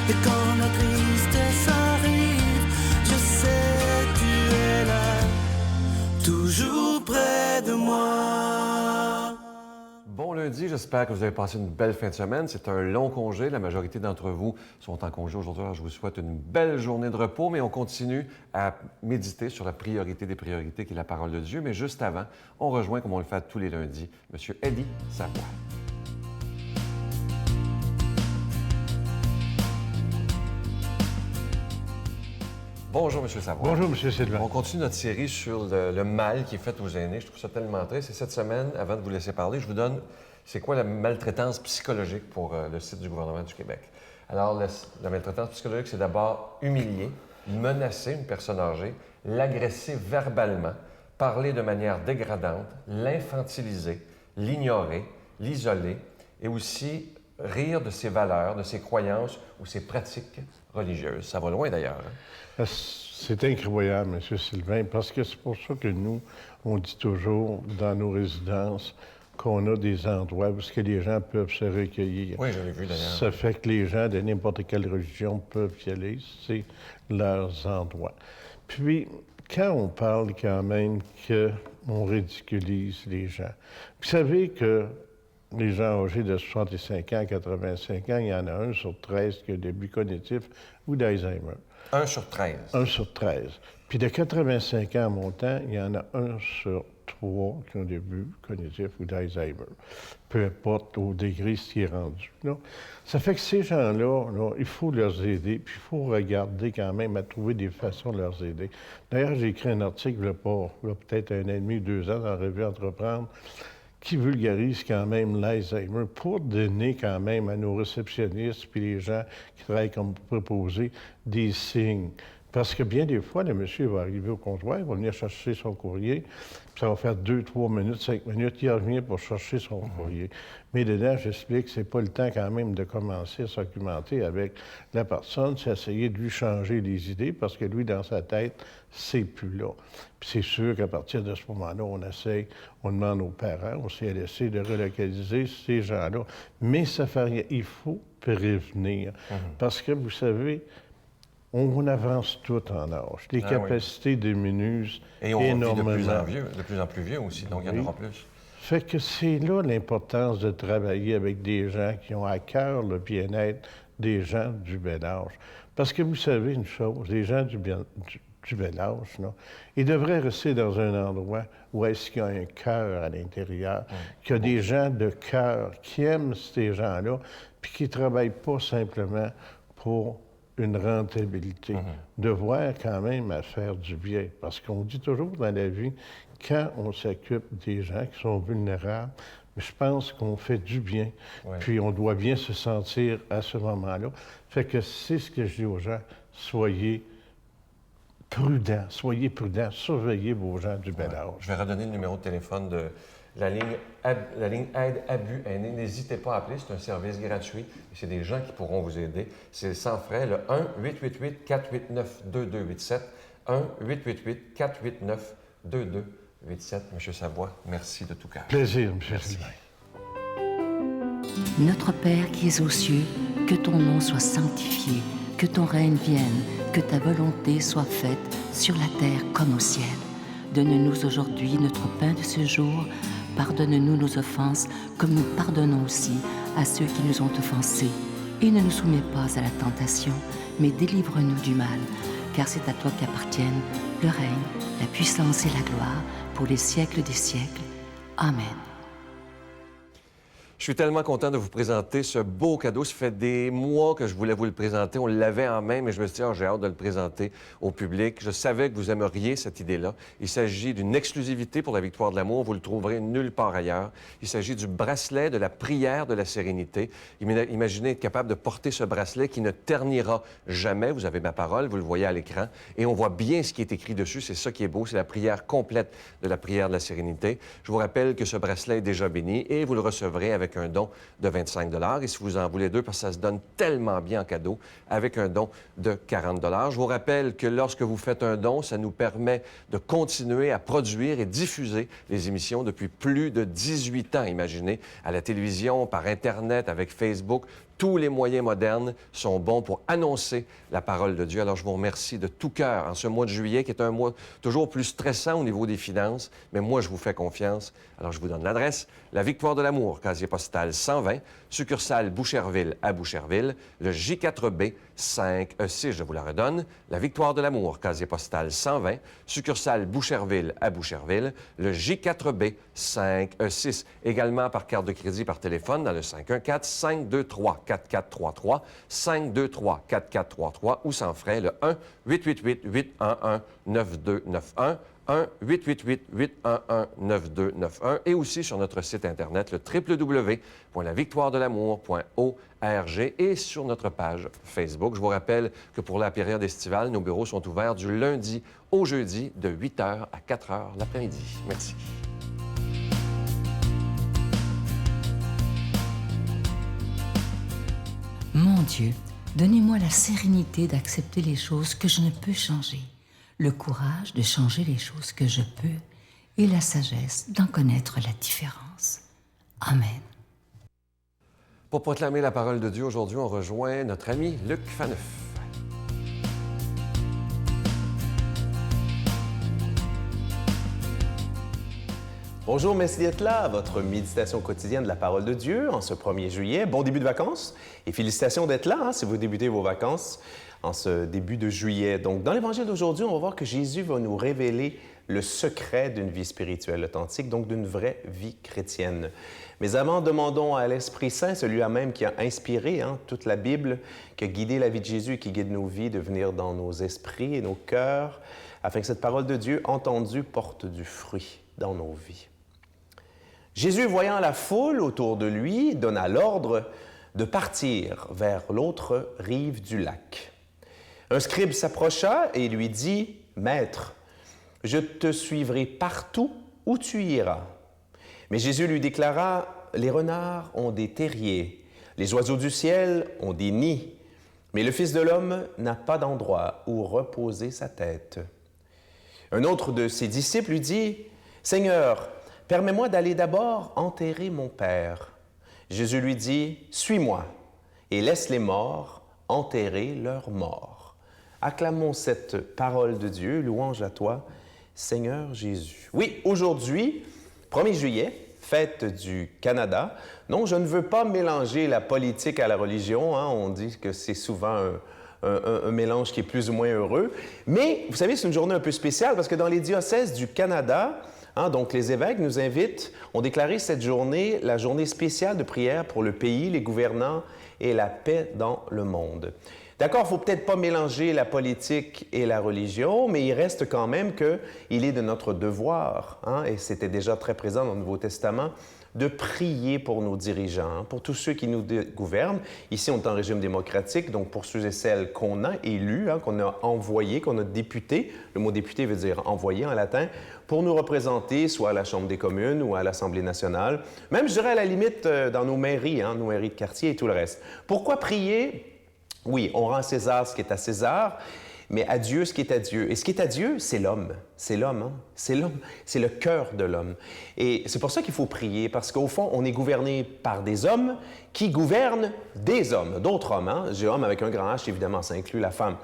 Et quand la tristesse arrive, je sais tu es là, toujours près de moi. Bon lundi, j'espère que vous avez passé une belle fin de semaine. C'est un long congé. La majorité d'entre vous sont en congé aujourd'hui. Alors, je vous souhaite une belle journée de repos, mais on continue à méditer sur la priorité des priorités qui est la parole de Dieu. Mais juste avant, on rejoint, comme on le fait tous les lundis, M. Eddie Savoie. Bonjour, M. Savoie. Bonjour, M. Sylvain. On continue notre série sur le mal qui est fait aux aînés. Je trouve ça tellement triste. Et cette semaine, avant de vous laisser parler, je vous donne c'est quoi la maltraitance psychologique pour le site du gouvernement du Québec. Alors, la maltraitance psychologique, c'est d'abord humilier, menacer une personne âgée, l'agresser verbalement, parler de manière dégradante, l'infantiliser, l'ignorer, l'isoler et aussi rire de ses valeurs, de ses croyances ou ses pratiques religieuses. Ça va loin d'ailleurs. Hein? C'est incroyable, M. Sylvain, parce que c'est pour ça que nous, on dit toujours dans nos résidences qu'on a des endroits où les gens peuvent se recueillir. Oui, je l'ai vu d'ailleurs. Ça fait que les gens de n'importe quelle religion peuvent y aller. C'est leurs endroits. Puis, quand on parle quand même qu'on ridiculise les gens, vous savez que les gens âgés de 65 ans à 85 ans, il y en a 1 sur 13 qui a des débuts cognitifs ou d'Alzheimer. 1 sur 13. 1 sur 13. Puis de 85 ans à montant, il y en a 1 sur 3 qui ont des débuts cognitifs ou d'Alzheimer. Peu importe au degré ce qui est rendu. Là. Ça fait que ces gens-là, il faut leur aider, puis il faut regarder quand même à trouver des façons de leur aider. D'ailleurs, j'ai écrit un article, il y a peut-être 1 an et demi, 2 ans, dans la revue Entreprendre, qui vulgarise quand même l'Alzheimer pour donner quand même à nos réceptionnistes puis les gens qui travaillent comme proposés des signes. Parce que bien des fois, le monsieur va arriver au comptoir, il va venir chercher son courrier, puis ça va faire 2, 3 minutes, 5 minutes, il revient pour chercher son courrier. Mais dedans, j'explique que c'est pas le temps quand même de commencer à s'argumenter avec la personne, c'est essayer de lui changer les idées, parce que lui, dans sa tête, c'est plus là. Puis c'est sûr qu'à partir de ce moment-là, on demande aux parents, au CLSC, de relocaliser ces gens-là. Mais ça fait rien. Il faut prévenir. Parce que, vous savez, on avance tout en âge. Les capacités diminuent énormément. Et on vit de plus en plus vieux aussi, donc il y en aura plus. Fait que c'est là l'importance de travailler avec des gens qui ont à cœur le bien-être des gens du bel âge. Parce que vous savez une chose, les gens du bel âge, là, ils devraient rester dans un endroit où est-ce qu'il y a un cœur à l'intérieur, qu'il y a des gens de cœur qui aiment ces gens-là, puis qui ne travaillent pas simplement pour une rentabilité, de voir quand même à faire du bien. Parce qu'on dit toujours dans la vie, quand on s'occupe des gens qui sont vulnérables, je pense qu'on fait du bien, puis on doit bien se sentir à ce moment-là. Fait que c'est ce que je dis aux gens, soyez prudents, surveillez vos gens du bel âge. Je vais redonner le numéro de téléphone de la ligne Aide Abus Aînés. N'hésitez pas à appeler, c'est un service gratuit et c'est des gens qui pourront vous aider. C'est sans frais, le 1-888-489-2287, 1-888-489-2287. Monsieur Savoie, merci de tout cœur. Plaisir, M. Sylvain. Notre Père qui es aux cieux, que ton nom soit sanctifié, que ton règne vienne, que ta volonté soit faite sur la terre comme au ciel. Donne-nous aujourd'hui notre pain de ce jour. Pardonne-nous nos offenses, comme nous pardonnons aussi à ceux qui nous ont offensés. Et ne nous soumets pas à la tentation, mais délivre-nous du mal, car c'est à toi qu'appartiennent le règne, la puissance et la gloire, pour les siècles des siècles. Amen. Je suis tellement content de vous présenter ce beau cadeau. Ça fait des mois que je voulais vous le présenter. On l'avait en main, mais je me suis dit, j'ai hâte de le présenter au public. Je savais que vous aimeriez cette idée-là. Il s'agit d'une exclusivité pour la Victoire de l'amour. Vous le trouverez nulle part ailleurs. Il s'agit du bracelet de la prière de la sérénité. Imaginez être capable de porter ce bracelet qui ne ternira jamais. Vous avez ma parole, vous le voyez à l'écran. Et on voit bien ce qui est écrit dessus. C'est ça qui est beau. C'est la prière complète de la prière de la sérénité. Je vous rappelle que ce bracelet est déjà béni et vous le recevrez avec un don de 25 $ et si vous en voulez 2, parce que ça se donne tellement bien en cadeau, avec un don de 40 $. Je vous rappelle que lorsque vous faites un don, ça nous permet de continuer à produire et diffuser les émissions depuis plus de 18 ans, imaginez, à la télévision, par Internet, avec Facebook, Tous les moyens modernes sont bons pour annoncer la parole de Dieu. Alors, je vous remercie de tout cœur en ce mois de juillet, qui est un mois toujours plus stressant au niveau des finances, mais moi, je vous fais confiance. Alors, je vous donne l'adresse. La Victoire de l'Amour, casier postal 120, succursale Boucherville à Boucherville, le J4B 5E6, je vous la redonne. La Victoire de l'Amour, casier postal 120, succursale Boucherville à Boucherville, le J4B 5E6. Également par carte de crédit par téléphone dans le 514-523-4433, 523-4433 ou sans frais le 1-888-811-9291, 1-888-811-9291 et aussi sur notre site Internet, le www.lavictoiredelamour.org et sur notre page Facebook. Je vous rappelle que pour la période estivale, nos bureaux sont ouverts du lundi au jeudi de 8h à 4h l'après-midi. Merci. Mon Dieu, donnez-moi la sérénité d'accepter les choses que je ne peux changer, le courage de changer les choses que je peux et la sagesse d'en connaître la différence. Amen. Pour proclamer la parole de Dieu, aujourd'hui, on rejoint notre ami Luc Faneuf. Bonjour, merci d'être là à votre méditation quotidienne de la parole de Dieu en ce 1er juillet. Bon début de vacances et félicitations d'être là si vous débutez vos vacances en ce début de juillet. Donc, dans l'Évangile d'aujourd'hui, on va voir que Jésus va nous révéler le secret d'une vie spirituelle authentique, donc d'une vraie vie chrétienne. Mais avant, demandons à l'Esprit Saint, celui-là même qui a inspiré toute la Bible, qui a guidé la vie de Jésus et qui guide nos vies, de venir dans nos esprits et nos cœurs, afin que cette parole de Dieu entendue porte du fruit dans nos vies. Jésus, voyant la foule autour de lui, donna l'ordre de partir vers l'autre rive du lac. Un scribe s'approcha et lui dit, « Maître, je te suivrai partout où tu iras. » Mais Jésus lui déclara, « Les renards ont des terriers, les oiseaux du ciel ont des nids, mais le Fils de l'homme n'a pas d'endroit où reposer sa tête. » Un autre de ses disciples lui dit, « Seigneur, permets-moi d'aller d'abord enterrer mon Père. » Jésus lui dit, « Suis-moi et laisse les morts enterrer leurs morts. » Acclamons cette parole de Dieu, louange à toi, Seigneur Jésus. Oui, aujourd'hui, 1er juillet, fête du Canada. Non, je ne veux pas mélanger la politique à la religion. On dit que c'est souvent un mélange qui est plus ou moins heureux. Mais, vous savez, c'est une journée un peu spéciale parce que dans les diocèses du Canada, donc, les évêques nous invitent, ont déclaré cette journée la journée spéciale de prière pour le pays, les gouvernants et la paix dans le monde. D'accord, il ne faut peut-être pas mélanger la politique et la religion, mais il reste quand même qu'il est de notre devoir, et c'était déjà très présent dans le Nouveau Testament, de prier pour nos dirigeants, pour tous ceux qui nous gouvernent. Ici, on est en régime démocratique, donc pour ceux et celles qu'on a élus, qu'on a envoyés, qu'on a députés, le mot député veut dire envoyé en latin, pour nous représenter, soit à la Chambre des communes ou à l'Assemblée nationale, même, je dirais, à la limite, dans nos mairies de quartier et tout le reste. Pourquoi prier? Oui, on rend à César ce qui est à César, mais à Dieu ce qui est à Dieu. Et ce qui est à Dieu, c'est l'homme. C'est l'homme, c'est l'homme. C'est le cœur de l'homme. Et c'est pour ça qu'il faut prier, parce qu'au fond, on est gouverné par des hommes qui gouvernent des hommes, d'autres hommes. J'ai homme avec un grand H, évidemment, ça inclut la femme.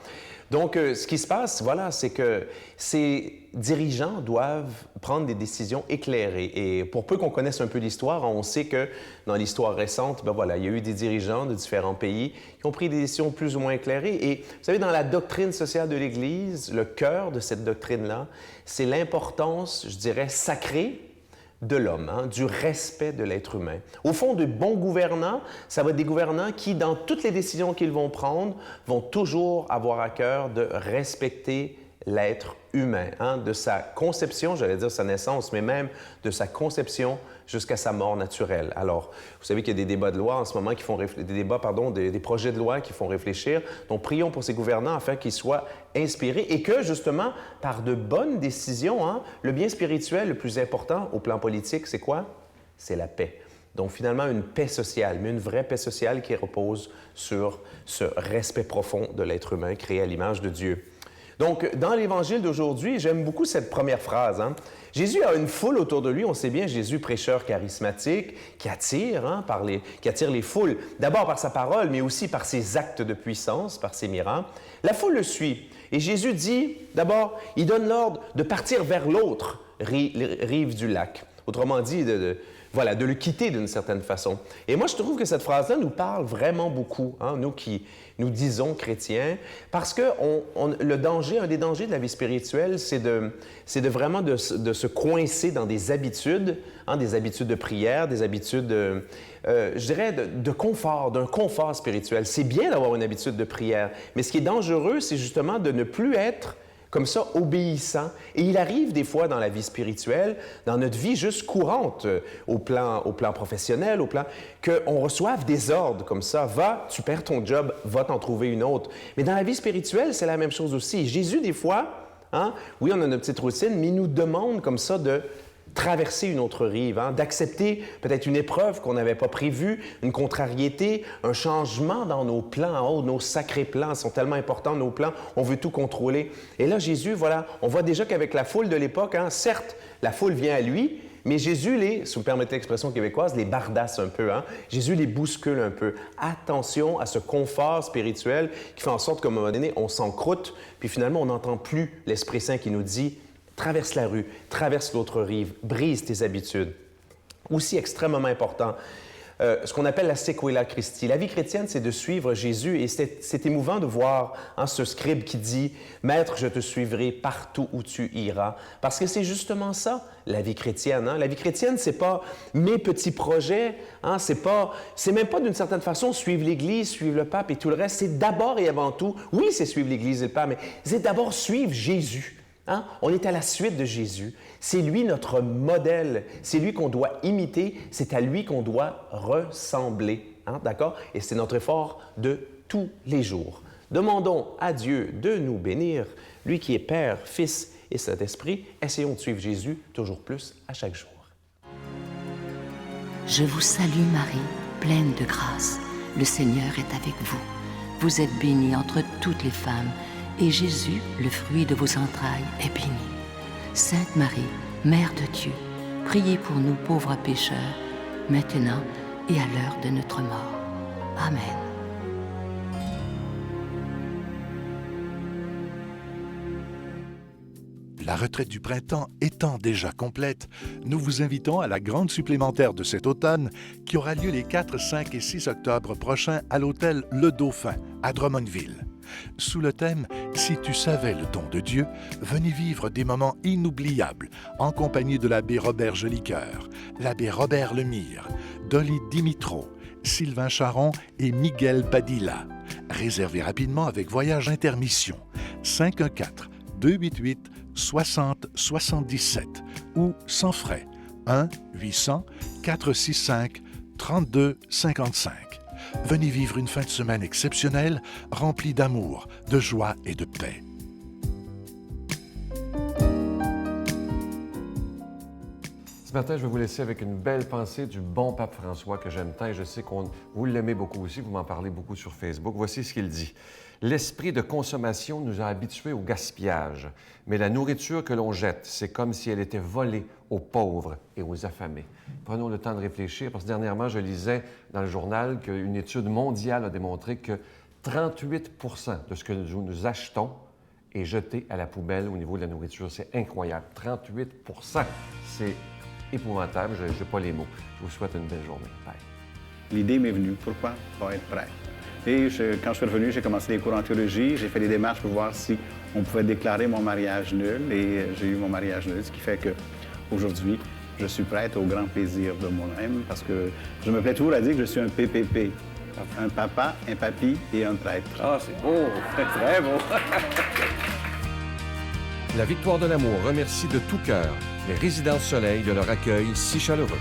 Donc, ce qui se passe, voilà, c'est que ces dirigeants doivent prendre des décisions éclairées. Et pour peu qu'on connaisse un peu l'histoire, on sait que dans l'histoire récente, il y a eu des dirigeants de différents pays qui ont pris des décisions plus ou moins éclairées. Et vous savez, dans la doctrine sociale de l'Église, le cœur de cette doctrine-là, c'est l'importance, je dirais, sacrée de l'homme, du respect de l'être humain. Au fond, de bons gouvernants, ça va être des gouvernants qui, dans toutes les décisions qu'ils vont prendre, vont toujours avoir à cœur de respecter l'être humain, de sa conception, j'allais dire sa naissance, mais même de sa conception jusqu'à sa mort naturelle. Alors, vous savez qu'il y a des débats de loi en ce moment qui font des projets de loi qui font réfléchir. Donc, prions pour ces gouvernants afin qu'ils soient inspirés et que, justement, par de bonnes décisions, le bien spirituel le plus important au plan politique, c'est quoi? C'est la paix. Donc, finalement, une paix sociale, mais une vraie paix sociale qui repose sur ce respect profond de l'être humain créé à l'image de Dieu. Donc, dans l'Évangile d'aujourd'hui, j'aime beaucoup cette première phrase. Hein. Jésus a une foule autour de lui. On sait bien, Jésus, prêcheur charismatique, qui attire, qui attire les foules, d'abord par sa parole, mais aussi par ses actes de puissance, par ses miracles. La foule le suit. Et Jésus dit, d'abord, il donne l'ordre de partir vers l'autre rive du lac. Autrement dit, de le quitter d'une certaine façon. Et moi, je trouve que cette phrase-là nous parle vraiment beaucoup, hein, nous qui nous disons chrétiens, parce que le danger, un des dangers de la vie spirituelle, c'est de vraiment de se coincer dans des habitudes de prière, des habitudes, je dirais, de confort, d'un confort spirituel. C'est bien d'avoir une habitude de prière, mais ce qui est dangereux, c'est justement de ne plus être comme ça, obéissant. Et il arrive des fois dans la vie spirituelle, dans notre vie juste courante, au plan professionnel, qu'on reçoive des ordres comme ça. Va, tu perds ton job, va t'en trouver une autre. Mais dans la vie spirituelle, c'est la même chose aussi. Jésus, des fois, oui, on a notre petite routine, mais il nous demande comme ça de traverser une autre rive, d'accepter peut-être une épreuve qu'on n'avait pas prévue, une contrariété, un changement dans nos plans. Oh, nos sacrés plans sont tellement importants, nos plans, on veut tout contrôler. Et là, Jésus, on voit déjà qu'avec la foule de l'époque, certes, la foule vient à lui, mais Jésus si vous me permettez l'expression québécoise, les bardasse un peu. Jésus les bouscule un peu. Attention à ce confort spirituel qui fait en sorte qu'à un moment donné, on s'encroute, puis finalement, on n'entend plus l'Esprit Saint qui nous dit traverse la rue, traverse l'autre rive, brise tes habitudes. Aussi extrêmement important, ce qu'on appelle la sequela Christi. La vie chrétienne, c'est de suivre Jésus et c'est émouvant de voir ce scribe qui dit « Maître, je te suivrai partout où tu iras ». Parce que c'est justement ça, la vie chrétienne. La vie chrétienne, c'est pas mes petits projets, c'est même pas d'une certaine façon suivre l'Église, suivre le pape et tout le reste. C'est d'abord et avant tout, oui, c'est suivre l'Église et le pape, mais c'est d'abord suivre Jésus. On est à la suite de Jésus. C'est lui notre modèle. C'est lui qu'on doit imiter. C'est à lui qu'on doit ressembler. D'accord? Et c'est notre effort de tous les jours. Demandons à Dieu de nous bénir, lui qui est Père, Fils et Saint-Esprit. Essayons de suivre Jésus toujours plus à chaque jour. Je vous salue Marie, pleine de grâce. Le Seigneur est avec vous. Vous êtes bénie entre toutes les femmes. Et Jésus, le fruit de vos entrailles, est béni. Sainte Marie, Mère de Dieu, priez pour nous pauvres pécheurs, maintenant et à l'heure de notre mort. Amen. La retraite du printemps étant déjà complète, nous vous invitons à la grande supplémentaire de cet automne qui aura lieu les 4, 5 et 6 octobre prochains à l'hôtel Le Dauphin, à Drummondville. Sous le thème « Si tu savais le don de Dieu », venez vivre des moments inoubliables en compagnie de l'abbé Robert Jolicoeur, l'abbé Robert Lemire, Dolly Dimitro, Sylvain Charon et Miguel Padilla. Réservez rapidement avec Voyage Intermission 514-288-6077 ou sans frais 1-800-465-3255. Venez vivre une fin de semaine exceptionnelle, remplie d'amour, de joie et de paix. Ce matin, je vais vous laisser avec une belle pensée du bon pape François que j'aime tant et je sais que vous l'aimez beaucoup aussi, vous m'en parlez beaucoup sur Facebook. Voici ce qu'il dit. L'esprit de consommation nous a habitués au gaspillage, mais la nourriture que l'on jette, c'est comme si elle était volée aux pauvres et aux affamés. Prenons le temps de réfléchir, parce que dernièrement, je lisais dans le journal qu'une étude mondiale a démontré que 38 % de ce que nous achetons est jeté à la poubelle au niveau de la nourriture. C'est incroyable. 38 %. C'est épouvantable. Je n'ai pas les mots. Je vous souhaite une belle journée. Bye. L'idée m'est venue. Pourquoi pas être prêtre? Et quand je suis revenu, j'ai commencé des cours en théologie. J'ai fait des démarches pour voir si on pouvait déclarer mon mariage nul. Et j'ai eu mon mariage nul, ce qui fait qu'aujourd'hui, je suis prêtre au grand plaisir de moi-même parce que je me plais toujours à dire que je suis un PPP. Un papa, un papy et un prêtre. Ah, c'est beau! Très beau! La Victoire de l'amour remercie de tout cœur les Résidences Soleil de leur accueil si chaleureux.